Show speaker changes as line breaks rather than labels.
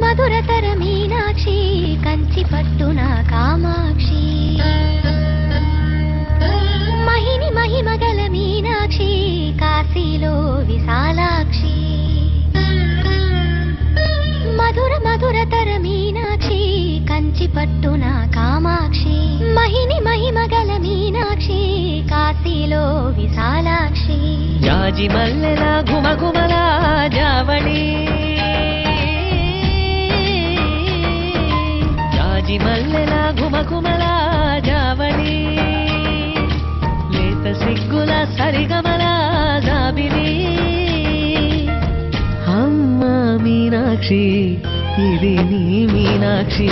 మధురతర మీనాక్షి కంచి పట్టున కామాక్షి మహిని మహిమగల మీనాక్షి కాశీలో విశాలాక్షి మధురతర మీనాక్షి కంచి పట్టున కామాక్షి మహిని మహిమగల మీనాక్షి కాశీలో విశాలాక్షి
జాజి మల్లెల ఘుమఘుమల జావళి జాజి మల్లెల ఘుమఘుమల జావళి లేత సిగ్గుల సరిగమల జాబిలి అమ్మ మీనాక్షి ఇది నీ మీనాక్షి